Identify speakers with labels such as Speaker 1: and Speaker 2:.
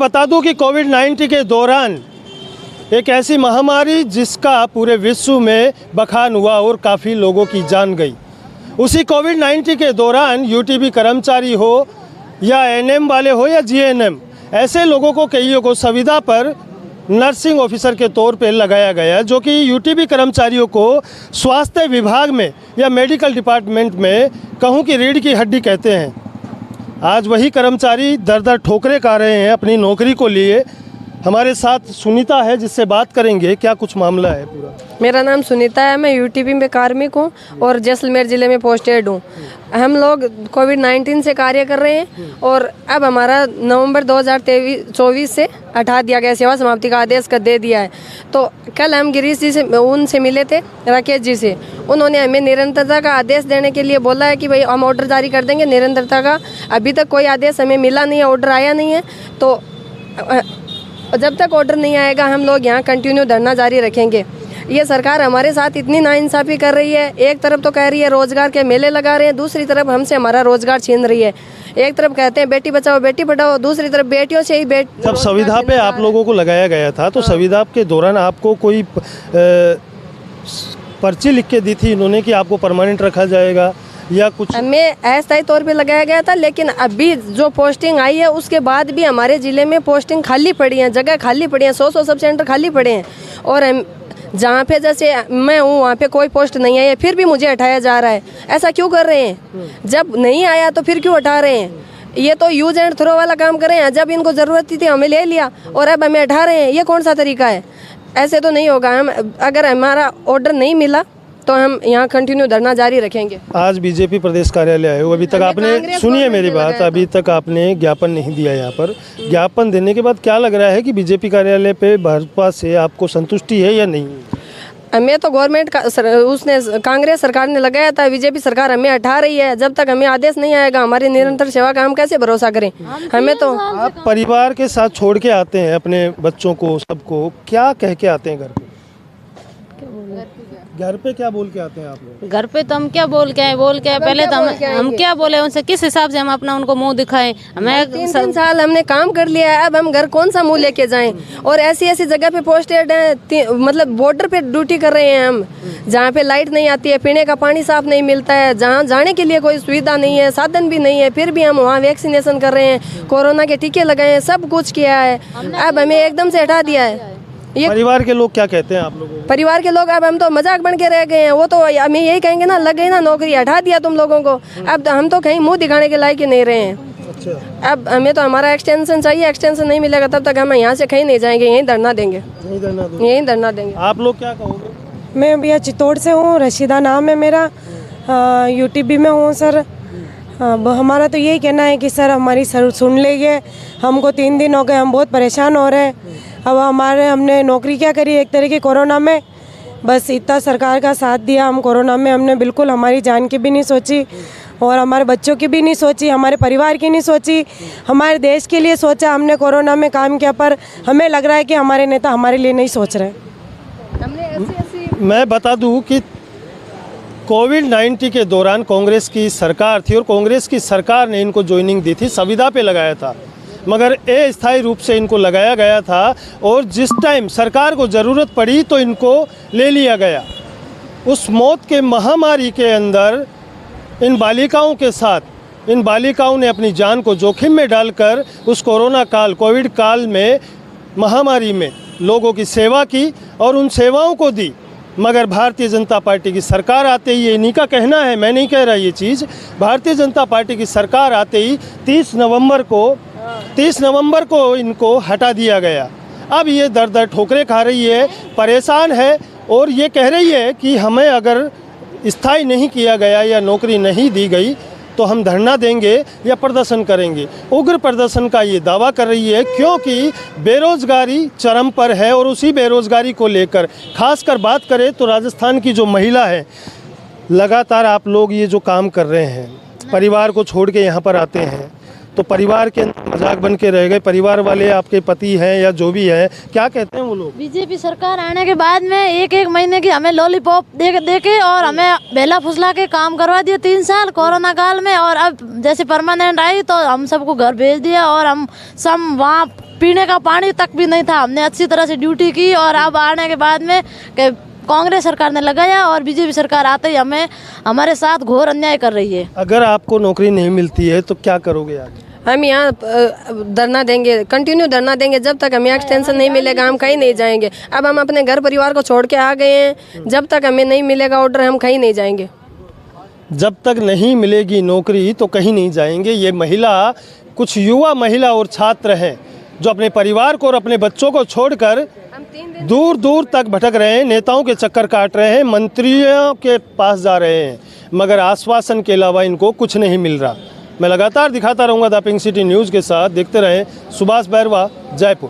Speaker 1: बता दूं कि कोविड-19 के दौरान एक ऐसी महामारी जिसका पूरे विश्व में बखान हुआ और काफ़ी लोगों की जान गई। उसी कोविड-19 के दौरान यूटीबी कर्मचारी हो या एएनएम वाले हो या जीएनएम, ऐसे लोगों को कईयों को संविदा पर नर्सिंग ऑफिसर के तौर पे लगाया गया, जो कि यूटीबी कर्मचारियों को स्वास्थ्य विभाग में या मेडिकल डिपार्टमेंट में कहूँ कि रीढ़ की हड्डी कहते हैं। आज वही कर्मचारी दर दर ठोकरे खा रहे हैं अपनी नौकरी को लिए। हमारे साथ सुनीता है जिससे बात करेंगे, क्या कुछ मामला है पूरा।
Speaker 2: मेरा नाम सुनीता है, मैं यूटीबी में कार्मिक हूँ और जैसलमेर ज़िले में पोस्टेड हूँ। हम लोग कोविड-19 से कार्य कर रहे हैं और अब हमारा नवंबर 2024 से हटा दिया गया, सेवा समाप्ति का आदेश कर दे दिया है। तो कल हम गिरीश जी से उनसे मिले थे, राकेश जी से। उन्होंने हमें निरंतरता का आदेश देने के लिए बोला है कि भाई हम ऑर्डर जारी कर देंगे निरंतरता का। अभी तक कोई आदेश हमें मिला नहीं है, ऑर्डर आया नहीं है। तो जब तक ऑर्डर नहीं आएगा हम लोग यहाँ कंटिन्यू धरना जारी रखेंगे। ये सरकार हमारे साथ इतनी नाइंसाफ़ी कर रही है। एक तरफ तो कह रही है रोजगार के मेले लगा रहे हैं, दूसरी तरफ हमसे हमारा रोजगार छीन रही है। एक तरफ कहते हैं बेटी बचाओ बेटी पढ़ाओ, दूसरी तरफ बेटियों से ही
Speaker 1: जब संविदा पे आप लोगों को लगाया गया था तो संविदा के दौरान आपको कोई पर्ची लिख के दी थी इन्होंने कि आपको परमानेंट रखा जाएगा या कुछ? हमें
Speaker 2: अस्थायी तौर पे लगाया गया था, लेकिन अभी जो पोस्टिंग आई है उसके बाद भी हमारे ज़िले में पोस्टिंग खाली पड़ी है, जगह खाली पड़ी है, 100 सब सेंटर खाली पड़े हैं। और जहाँ पे जैसे मैं हूँ वहाँ पे कोई पोस्ट नहीं आई है, फिर भी मुझे हटाया जा रहा है। ऐसा क्यों कर रहे हैं? जब नहीं आया तो फिर क्यों हटा रहे हैं? ये तो यूज एंड थ्रो वाला काम कर रहे हैं। जब इनको ज़रूरत थी हमें ले लिया और अब हमें हटा रहे हैं। ये कौन सा तरीका है? ऐसे तो नहीं होगा। हम अगर हमारा ऑर्डर नहीं मिला तो हम यहाँ कंटिन्यू धरना जारी रखेंगे।
Speaker 1: आज बीजेपी प्रदेश कार्यालय आए हो, अभी तक आपने, सुनिए मेरी बात, अभी तक आपने ज्ञापन नहीं दिया। यहाँ पर ज्ञापन देने के बाद क्या लग रहा है कि बीजेपी कार्यालय पे भाजपा से आपको संतुष्टि है या नहीं?
Speaker 2: हमें तो गवर्नमेंट का उसने कांग्रेस सरकार ने लगाया था, बीजेपी सरकार हमें हटा रही है। जब तक हमें आदेश नहीं आएगा हमारी निरंतर सेवा का हम कैसे भरोसा करें? हमें तो
Speaker 1: आप परिवार के साथ छोड़ के आते हैं अपने बच्चों को, सबको, क्या कह के आते हैं घर पे? घर पे क्या बोल के आते हैं आप लोग?
Speaker 3: घर पे तो हम क्या बोल के आए पहले तो हम क्या बोले उनसे, किस हिसाब से हम अपना उनको मुंह दिखाएं? हमें
Speaker 2: 3 साल हमने काम कर लिया है, अब हम घर कौन सा मुंह लेके जाएं? और ऐसी ऐसी जगह पे पोस्टेड हैं, मतलब बॉर्डर पे ड्यूटी कर रहे हैं हम, जहाँ पे लाइट नहीं आती है, पीने का पानी साफ नहीं मिलता है, जहाँ जाने के लिए कोई सुविधा नहीं है, साधन भी नहीं है, फिर भी हम वहाँ वैक्सीनेशन कर रहे हैं, कोरोना के टीके लगाए हैं, सब कुछ किया है। अब हमें एकदम से हटा दिया है।
Speaker 1: ये परिवार के लोग क्या कहते हैं आप लोगों को?
Speaker 2: परिवार के लोग अब हम तो मजाक बन के रह गए हैं। वो तो हमें यही कहेंगे ना, लग गई ना नौकरी, हटा दिया तुम लोगों को। अब हम तो कहीं मुंह दिखाने के लायक ही नहीं रहे हैं।
Speaker 1: अच्छा।
Speaker 2: अब हमें तो हमारा एक्सटेंशन चाहिए, एक्सटेंशन नहीं मिलेगा तब तक हम यहाँ से कहीं नहीं जाएंगे, यहीं धरना देंगे, यहीं धरना देंगे।
Speaker 1: आप लोग क्या कहोगे?
Speaker 4: मैं भैया चित्तौड़ से हूँ, रशीदा नाम है मेरा, यूटीबी में हूँ सर। हमारा तो यही कहना है कि सर हमारी सुन लीजिए। हमको 3 दिन हो गए, हम बहुत परेशान हो रहे हैं। अब हमने नौकरी क्या करी एक तरह की कोरोना में, बस इतना सरकार का साथ दिया। हम कोरोना में हमने बिल्कुल हमारी जान की भी नहीं सोची और हमारे बच्चों की भी नहीं सोची, हमारे परिवार की नहीं सोची, हमारे देश के लिए सोचा। हमने कोरोना में काम किया, पर हमें लग रहा है कि हमारे नेता हमारे लिए नहीं सोच रहे।
Speaker 1: मैं बता दूं कि कोविड-19 के दौरान कांग्रेस की सरकार थी और कांग्रेस की सरकार ने इनको ज्वाइनिंग दी थी, संविदा पे लगाया था, मगर अस्थायी रूप से इनको लगाया गया था और जिस टाइम सरकार को ज़रूरत पड़ी तो इनको ले लिया गया। उस मौत के महामारी के अंदर इन बालिकाओं के साथ इन बालिकाओं ने अपनी जान को जोखिम में डालकर उस कोरोना काल, कोविड काल में, महामारी में लोगों की सेवा की और उन सेवाओं को दी। मगर भारतीय जनता पार्टी की सरकार आते ही, ये इन्हीं का कहना है, मैं नहीं कह रहा ये चीज़, भारतीय जनता पार्टी की सरकार आते ही 30 नवंबर को इनको हटा दिया गया। अब ये दर दर ठोकरे खा रही है, परेशान है और ये कह रही है कि हमें अगर स्थायी नहीं किया गया या नौकरी नहीं दी गई तो हम धरना देंगे या प्रदर्शन करेंगे। उग्र प्रदर्शन का ये दावा कर रही है क्योंकि बेरोजगारी चरम पर है और उसी बेरोजगारी को लेकर खासकर बात करें तो राजस्थान की जो महिला है, लगातार आप लोग ये जो काम कर रहे हैं, परिवार को छोड़ के यहाँ पर आते हैं, तो परिवार के मजाक बन के रह गए। परिवार वाले आपके पति हैं या जो भी है, क्या कहते हैं वो लोग?
Speaker 3: बीजेपी सरकार आने के बाद में एक महीने की हमें लॉलीपॉप दे के और हमें बेला फुसला के काम करवा दिया 3 साल कोरोना काल में। और अब जैसे परमानेंट आई तो हम सबको घर भेज दिया और हम सब वहाँ पीने का पानी तक भी नहीं था। हमने अच्छी तरह से ड्यूटी की और अब आने के बाद में कांग्रेस सरकार ने लगाया और बीजेपी सरकार आते ही हमारे साथ घोर अन्याय कर रही है।
Speaker 1: अगर आपको नौकरी नहीं मिलती है तो क्या करोगे आगे?
Speaker 2: हम यहाँ धरना देंगे, कंटिन्यू धरना देंगे जब तक हमें एक्सटेंशन नहीं मिलेगा। हम कहीं नहीं जाएंगे। अब हम अपने घर परिवार को छोड़ के आ गए हैं। जब तक हमें नहीं मिलेगा ऑर्डर हम कहीं नहीं जाएंगे।
Speaker 1: जब तक नहीं मिलेगी नौकरी तो कहीं नहीं जाएंगे। ये महिला, कुछ युवा महिला और छात्र हैं जो अपने परिवार को और अपने बच्चों को छोड़कर दूर दूर तक भटक रहे हैं, नेताओं के चक्कर काट रहे हैं, मंत्रियों के पास जा रहे हैं, मगर आश्वासन के अलावा इनको कुछ नहीं मिल रहा। मैं लगातार दिखाता रहूँगा द पिंक सिटी न्यूज़ के साथ। देखते रहें। सुभाष बैरवा, जयपुर।